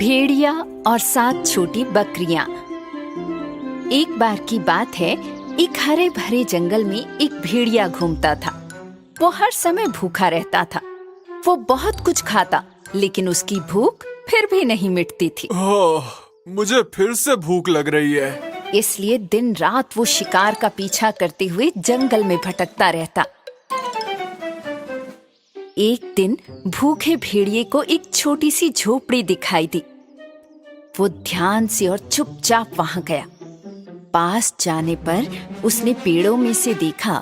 भेड़िया और 7 छोटी बकरियां। एक बार की बात है, एक हरे भरे जंगल में एक भेड़िया घूमता था। वो हर समय भूखा रहता था। वो बहुत कुछ खाता, लेकिन उसकी भूख फिर भी नहीं मिटती थी। मुझे फिर से भूख लग रही है। इसलिए दिन रात वो शिकार का पीछा करते हुए जंगल में भटकता रहता। एक दिन भूखे भेड़िए को एक छोटी सी झोपड़ी दिखाई दी। वो ध्यान से और चुपचाप वहां गया। पास जाने पर उसने पेड़ों में से देखा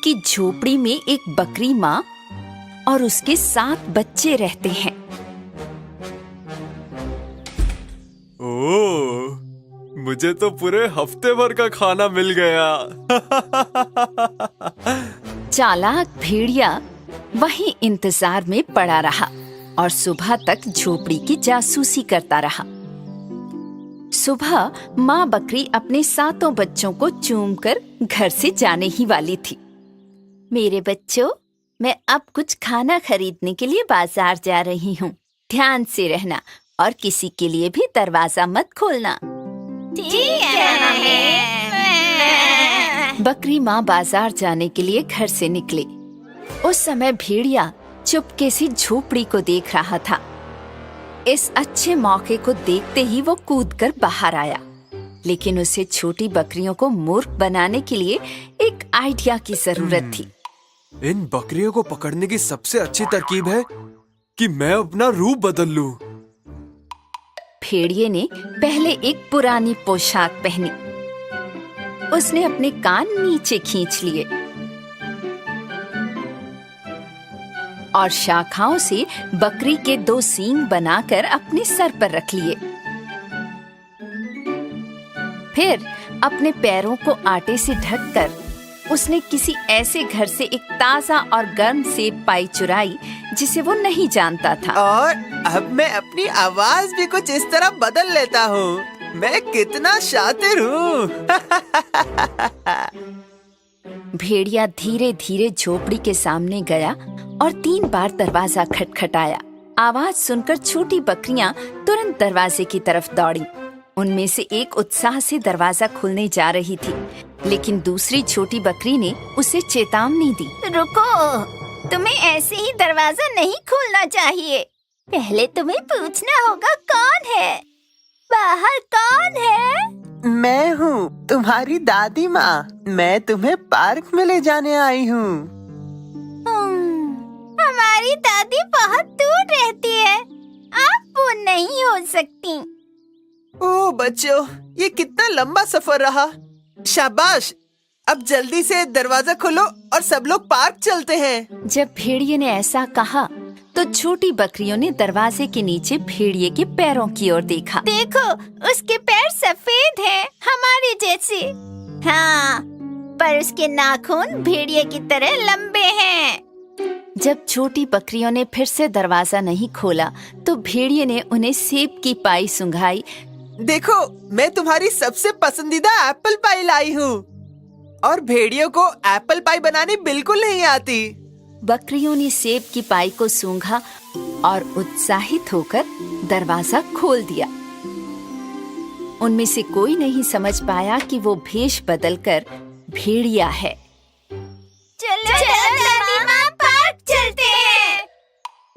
कि झोपड़ी में एक बकरी माँ और उसके 7 बच्चे रहते हैं। ओह, मुझे तो पूरे हफ्ते भर का खाना मिल गया। चालाक भेड़िया वहीं इंतजार में पड़ा रहा और सुबह तक झोपड़ी की जासूसी करता रहा। सुबह माँ बकरी अपने 7 बच्चों को चूमकर घर से जाने ही वाली थी। मेरे बच्चों, मैं अब कुछ खाना खरीदने के लिए बाजार जा रही हूँ। ध्यान से रहना और किसी के लिए भी दरवाजा मत खोलना। ठीक है। बकरी माँ बाजार जाने के लिए घर से निकले। उस समय भेड़िया चुपके से झोपड़ी को देख रहा था। इस अच्छे मौके को देखते ही वो कूदकर बाहर आया, लेकिन उसे छोटी बकरियों को मूर्ख बनाने के लिए एक आइडिया की जरूरत थी। इन बकरियों को पकड़ने की सबसे अच्छी तरकीब है कि मैं अपना रूप बदल लूं। भेड़िए ने पहले एक पुरानी पोशाक पहनी। उसने अपने कान नीचे खींच लिए और शाखाओं से बकरी के 2 सींग बनाकर अपने सर पर रख लिए। फिर अपने पैरों को आटे से ढककर उसने किसी ऐसे घर से एक ताजा और गर्म सेब पाई चुराई जिसे वो नहीं जानता था। और अब मैं अपनी आवाज भी कुछ इस तरह बदल लेता हूँ। मैं कितना शातिर हूँ। भेड़िया धीरे धीरे झोपड़ी के सामने गया और 3 बार दरवाजा खटखटाया। आवाज सुनकर छोटी बकरियां तुरंत दरवाजे की तरफ दौड़ी। उनमें से एक उत्साह से दरवाजा खोलने जा रही थी, लेकिन दूसरी छोटी बकरी ने उसे चेतावनी दी। रुको, तुम्हें ऐसे ही दरवाजा नहीं खोलना चाहिए। पहले तुम्हें पूछना होगा कौन है। बाहर कौन है? मैं हूँ तुम्हारी दादी माँ। मैं तुम्हें पार्क में ले जाने आई हूँ। हमारी दादी बहुत दूर रहती है। आप वो नहीं हो सकती। ओह बच्चों, ये कितना लंबा सफर रहा। शाबाश, अब जल्दी से दरवाजा खोलो और सब लोग पार्क चलते हैं। जब भेड़िए ने ऐसा कहा तो छोटी बकरियों ने दरवाजे के नीचे भेड़िए के पैरों की ओर देखा। देखो, उसके पैर सफेद हैं, हमारे जैसे। हाँ, पर उसके नाखून भेड़िए की तरह लंबे हैं। जब छोटी बकरियों ने फिर से दरवाजा नहीं खोला तो भेड़िए ने उन्हें सेब की पाई सुंघाई। देखो, मैं तुम्हारी सबसे पसंदीदा एप्पल पाई लाई हूँ। और भेड़ियों को एप्पल पाई बनानी बिल्कुल नहीं आती। बकरियों ने सेब की पाई को सूंघा और उत्साहित होकर दरवाजा खोल दिया। उनमें से कोई नहीं समझ पाया कि वो भेष बदलकर भेड़िया है। चलो दादी माँ, पार्क चलते हैं।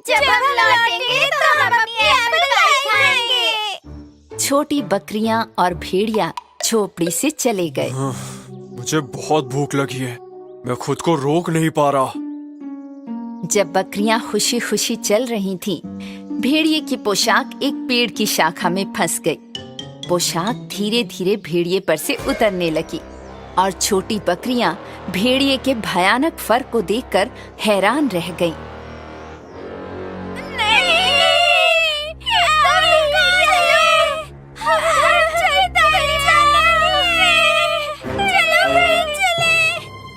जब हम लौटेंगे तो हम अपनी एप्पल पाई खाएंगे। छोटी बकरियां और भेड़िया झोपड़ी से चले गए। मुझे बहुत भूख लगी है। मैं खुद को रोक नहीं पा रहा। जब बकरियां खुशी खुशी चल रही थीं, भेड़िए की पोशाक एक पेड़ की शाखा में फंस गई। पोशाक धीरे धीरे भेड़िए पर से उतरने लगी और छोटी बकरियां भेड़िए के भयानक फर को देखकर हैरान रह गईं।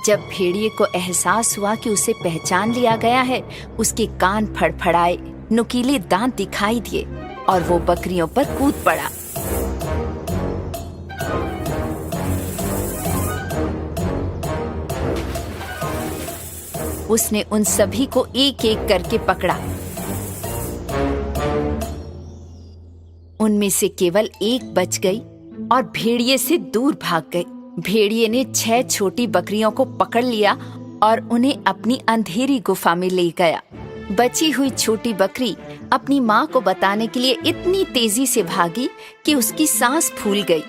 जब भेड़िए को एहसास हुआ कि उसे पहचान लिया गया है, उसके कान फड़फड़ाए, नुकीले दांत दिखाई दिए और वो बकरियों पर कूद पड़ा। उसने उन सभी को एक एक करके पकड़ा। उनमें से केवल एक बच गई और भेड़िए से दूर भाग गई। भेड़िए ने 6 छोटी बकरियों को पकड़ लिया और उन्हें अपनी अंधेरी गुफा में ले गया। बची हुई छोटी बकरी अपनी माँ को बताने के लिए इतनी तेजी से भागी कि उसकी सांस फूल गई।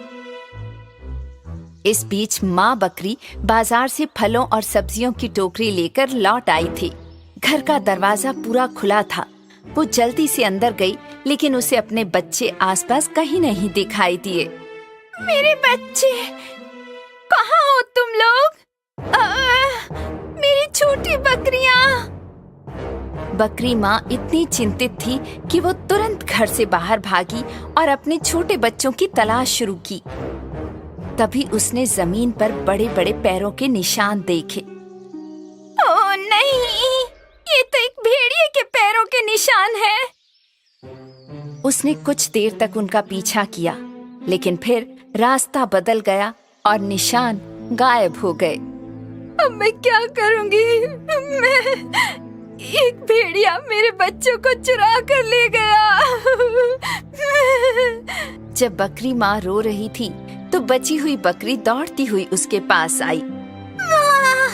इस बीच माँ बकरी बाजार से फलों और सब्जियों की टोकरी लेकर लौट आई थी। घर का दरवाजा पूरा खुला था। वो जल्दी से अंदर गई, लेकिन उसे अपने बच्चे आसपास कहीं नहीं दिखाई दिए। मेरे बच्चे, कहाँ हो तुम लोग? मेरी छोटी बकरियाँ। बकरी माँ इतनी चिंतित थी कि वो तुरंत घर से बाहर भागी और अपने छोटे बच्चों की तलाश शुरू की। तभी उसने जमीन पर बड़े बड़े पैरों के निशान देखे। ओह नहीं, ये तो एक भेड़िए के पैरों के निशान हैं। उसने कुछ देर तक उनका पीछा किया, लेकिन फिर रास्ता बदल गया और निशान गायब हो गए। अब मैं क्या करूंगी? एक भेड़िया मेरे बच्चों को चुरा कर ले गया। जब बकरी माँ रो रही थी तो बची हुई बकरी दौड़ती हुई उसके पास आई। माँ,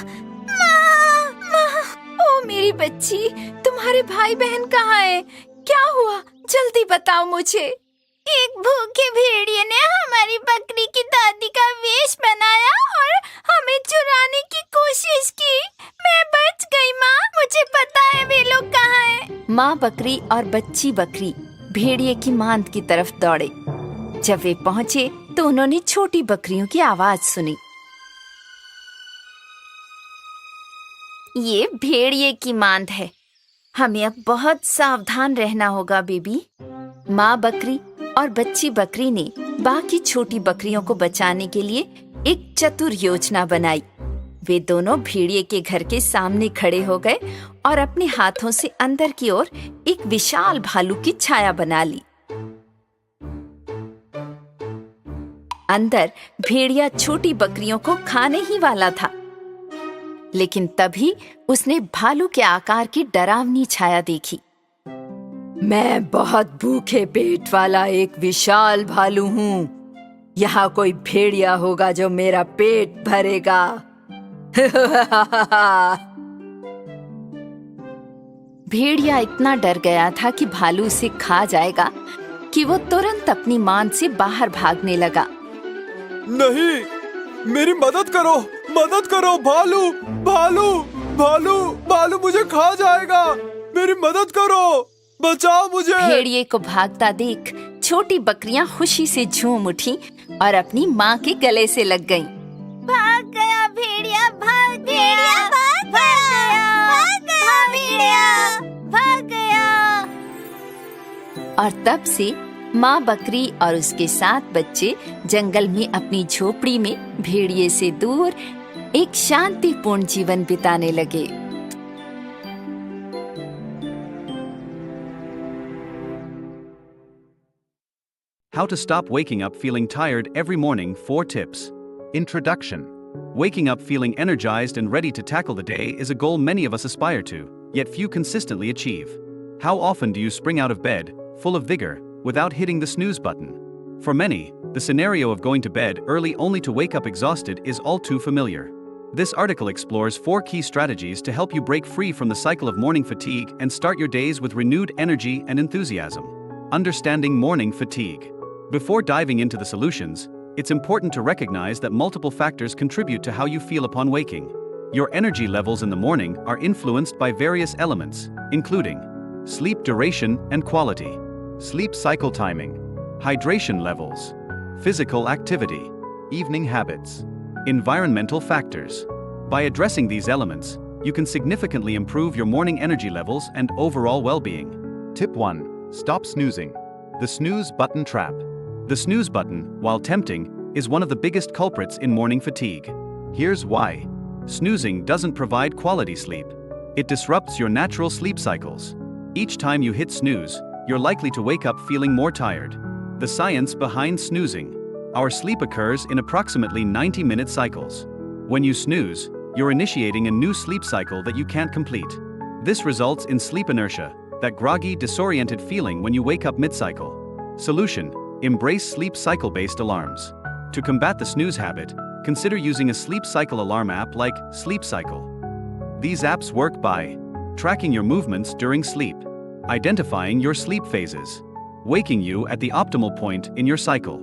माँ, माँ, ओ मेरी बच्ची, तुम्हारे भाई बहन कहाँ हैं? क्या हुआ? जल्दी बताओ मुझे। एक भूखे भेड़िए ने हमारी बकरी की दादी का वेश बनाया और हमें चुराने की कोशिश की। मैं बच गई माँ, मुझे पता है वे लोग कहाँ हैं। माँ बकरी और बच्ची बकरी भेड़िए की मांद की तरफ दौड़े। जब वे पहुँचे तो उन्होंने छोटी बकरियों की आवाज सुनी। ये भेड़िए की मांद है, हमें अब बहुत सावधान रहना होगा बेबी। माँ बकरी और बच्ची बकरी ने बाकी छोटी बकरियों को बचाने के लिए एक चतुर योजना बनाई। वे दोनों भेड़िए के घर के सामने खड़े हो गए और अपने हाथों से अंदर की ओर एक विशाल भालू की छाया बना ली। अंदर भेड़िया छोटी बकरियों को खाने ही वाला था, लेकिन तभी उसने भालू के आकार की डरावनी छाया देखी। मैं बहुत भूखे पेट वाला एक विशाल भालू हूँ। यहाँ कोई भेड़िया होगा जो मेरा पेट भरेगा। भेड़िया इतना डर गया था कि भालू उसे खा जाएगा कि वो तुरंत अपनी मांद से बाहर भागने लगा। नहीं, मेरी मदद करो भालू, भालू, भालू, भालू मुझे खा जाएगा। मेरी मदद करो, बचाओ मुझे। भेड़िए को भागता देख छोटी बकरियां खुशी से झूम उठी और अपनी माँ के गले से लग गईं। भाग गया भेड़िया, भाग गया, भाग गया, भेड़िया, भाग गया। और तब से माँ बकरी और उसके 7 बच्चे जंगल में अपनी झोपड़ी में भेड़िए से दूर एक शांतिपूर्ण जीवन बिताने लगे। How to stop waking up feeling tired every morning, 4 tips. Introduction. Waking up feeling energized and ready to tackle the day is a goal many of us aspire to, yet few consistently achieve. How often do you spring out of bed, full of vigor, without hitting the snooze button? For many, the scenario of going to bed early only to wake up exhausted is all too familiar. This article explores 4 key strategies to help you break free from the cycle of morning fatigue and start your days with renewed energy and enthusiasm. Understanding morning fatigue. Before diving into the solutions, it's important to recognize that multiple factors contribute to how you feel upon waking. Your energy levels in the morning are influenced by various elements, including sleep duration and quality, sleep cycle timing, hydration levels, physical activity, evening habits, environmental factors. By addressing these elements, you can significantly improve your morning energy levels and overall well-being. Tip 1. Stop snoozing. The snooze button trap. The snooze button, while tempting, is one of the biggest culprits in morning fatigue. Here's why. Snoozing doesn't provide quality sleep. It disrupts your natural sleep cycles. Each time you hit snooze, you're likely to wake up feeling more tired. The science behind snoozing. Our sleep occurs in approximately 90-minute cycles. When you snooze, you're initiating a new sleep cycle that you can't complete. This results in sleep inertia, that groggy, disoriented feeling when you wake up mid-cycle. Solution: embrace sleep cycle-based alarms. To combat the snooze habit, consider using a sleep cycle alarm app like Sleep Cycle. These apps work by tracking your movements during sleep, identifying your sleep phases, waking you at the optimal point in your cycle.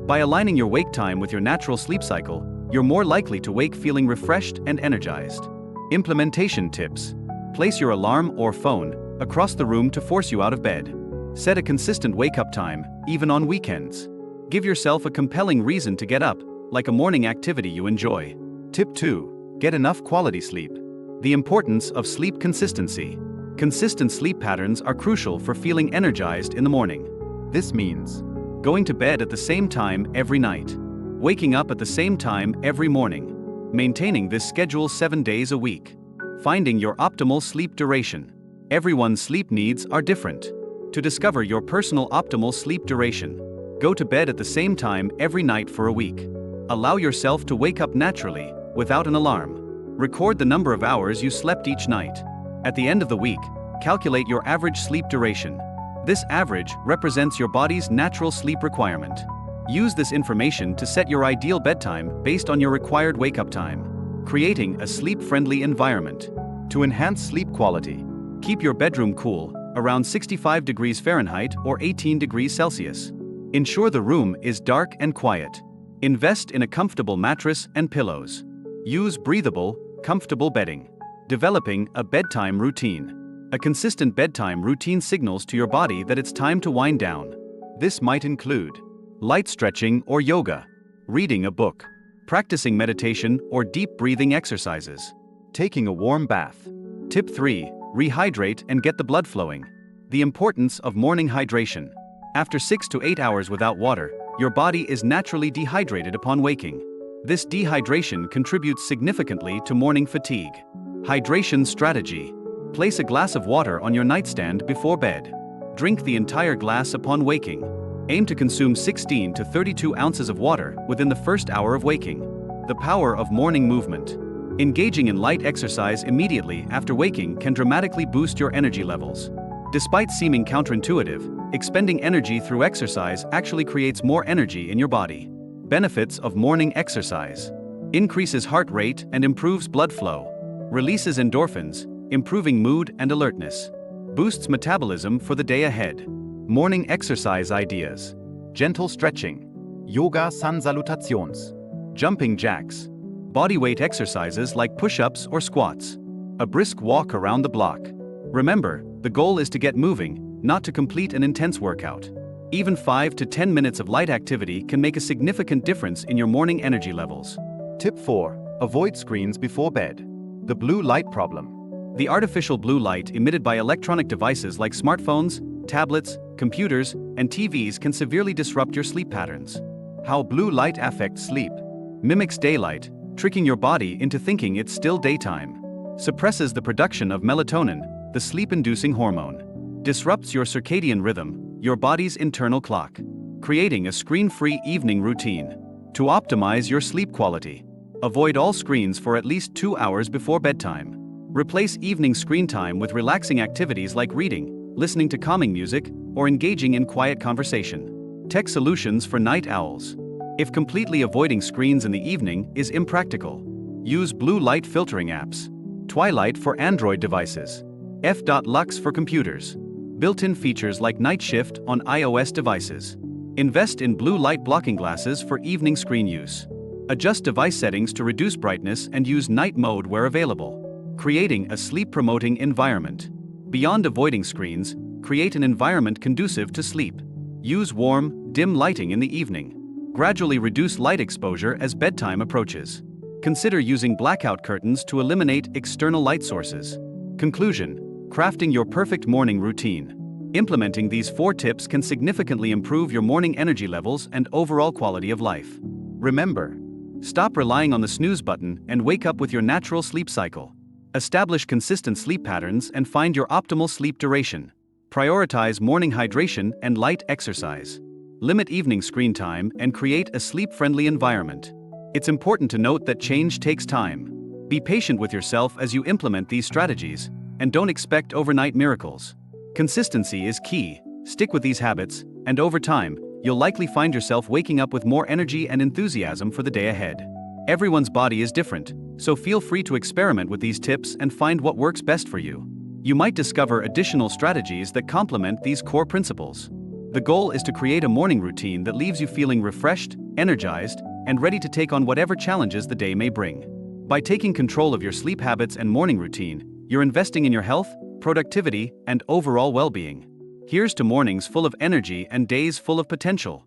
By aligning your wake time with your natural sleep cycle, you're more likely to wake feeling refreshed and energized. Implementation tips: place your alarm or phone across the room to force you out of bed. Set a consistent wake-up time, even on weekends. Give yourself a compelling reason to get up, like a morning activity you enjoy. Tip 2. Get enough quality sleep. The importance of sleep consistency. Consistent sleep patterns are crucial for feeling energized in the morning. This means going to bed at the same time every night, waking up at the same time every morning, maintaining this schedule 7 days a week, finding your optimal sleep duration. Everyone's sleep needs are different. To discover your personal optimal sleep duration, go to bed at the same time every night for a week. Allow yourself to wake up naturally, without an alarm. Record the number of hours you slept each night. At the end of the week, calculate your average sleep duration. This average represents your body's natural sleep requirement. Use this information to set your ideal bedtime based on your required wake-up time, creating a sleep-friendly environment. To enhance sleep quality, keep your bedroom cool, around 65 degrees Fahrenheit or 18 degrees Celsius. Ensure the room is dark and quiet. Invest in a comfortable mattress and pillows. Use breathable, comfortable bedding. Developing a bedtime routine. A consistent bedtime routine signals to your body that it's time to wind down. This might include light stretching or yoga, reading a book, practicing meditation or deep breathing exercises, taking a warm bath. Tip 3. Rehydrate and get the blood flowing. The importance of morning hydration. After 6 to 8 hours without water, your body is naturally dehydrated upon waking. This dehydration contributes significantly to morning fatigue. Hydration strategy. Place a glass of water on your nightstand before bed. Drink the entire glass upon waking. Aim to consume 16 to 32 ounces of water within the first hour of waking. The power of morning movement. Engaging in light exercise immediately after waking can dramatically boost your energy levels. Despite seeming counterintuitive, expending energy through exercise actually creates more energy in your body. Benefits of morning exercise. Increases heart rate and improves blood flow. Releases endorphins, improving mood and alertness. Boosts metabolism for the day ahead. Morning exercise ideas. Gentle stretching. Yoga sans salutations. Jumping jacks. Bodyweight exercises like push-ups or squats. A brisk walk around the block. Remember, the goal is to get moving, not to complete an intense workout. Even 5 to 10 minutes of light activity can make a significant difference in your morning energy levels. Tip 4. Avoid screens before bed. The blue light problem. The artificial blue light emitted by electronic devices like smartphones, tablets, computers, and TVs can severely disrupt your sleep patterns. How blue light affects sleep. Mimics daylight, tricking your body into thinking it's still daytime. Suppresses the production of melatonin, the sleep-inducing hormone. Disrupts your circadian rhythm, your body's internal clock. Creating a screen-free evening routine. To optimize your sleep quality, avoid all screens for at least 2 hours before bedtime. Replace evening screen time with relaxing activities like reading, listening to calming music, or engaging in quiet conversation. Tech solutions for night owls. If completely avoiding screens in the evening is impractical, use blue light filtering apps. Twilight for Android devices. F.Lux for computers. Built-in features like night shift on iOS devices. Invest in blue light blocking glasses for evening screen use. Adjust device settings to reduce brightness and use night mode where available. Creating a sleep-promoting environment. Beyond avoiding screens, create an environment conducive to sleep. Use warm, dim lighting in the evening. Gradually reduce light exposure as bedtime approaches. Consider using blackout curtains to eliminate external light sources. Conclusion: crafting your perfect morning routine. Implementing these 4 tips can significantly improve your morning energy levels and overall quality of life. Remember, stop relying on the snooze button and wake up with your natural sleep cycle. Establish consistent sleep patterns and find your optimal sleep duration. Prioritize morning hydration and light exercise. Limit evening screen time and create a sleep-friendly environment. It's important to note that change takes time. Be patient with yourself as you implement these strategies, and don't expect overnight miracles. Consistency is key. Stick with these habits, and over time, you'll likely find yourself waking up with more energy and enthusiasm for the day ahead. Everyone's body is different, so feel free to experiment with these tips and find what works best for you. You might discover additional strategies that complement these core principles. The goal is to create a morning routine that leaves you feeling refreshed, energized, and ready to take on whatever challenges the day may bring. By taking control of your sleep habits and morning routine, you're investing in your health, productivity, and overall well-being. Here's to mornings full of energy and days full of potential.